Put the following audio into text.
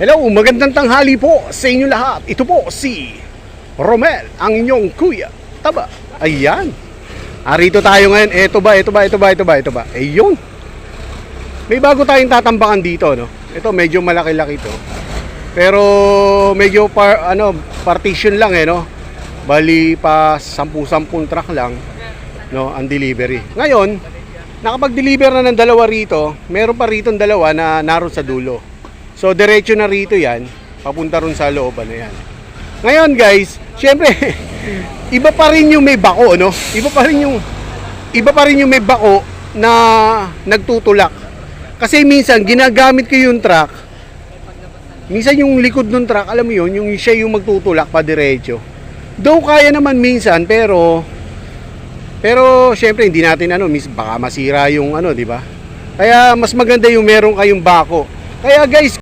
Hello, magandang tanghali po sa inyo lahat. Ito po si Romel, ang inyong kuya Taba. Ayan. Arito tayo ngayon. Ito ba? Ayun. May bago tayong tatambakan dito, no? Ito medyo malaki-laki to. Pero medyo partition lang no. Bali pa 10 truck lang, no, ang delivery. Ngayon, nakapag-deliver na ng dalawa rito. Meron pa rito ng dalawa na naroon sa dulo. So diretso na rito yan, papunta ron sa looban na yan. Ngayon guys, syempre iba pa rin yung may bako, no? Iba pa rin yung may bako na nagtutulak. Kasi minsan ginagamit ko yung truck. Minsan yung likod ng truck, alam mo yun, yung siya yung magtutulak pa diretso. Though kaya naman minsan, pero syempre hindi natin baka masira yung di ba? Kaya mas maganda yung meron kayong bako. Kaya guys,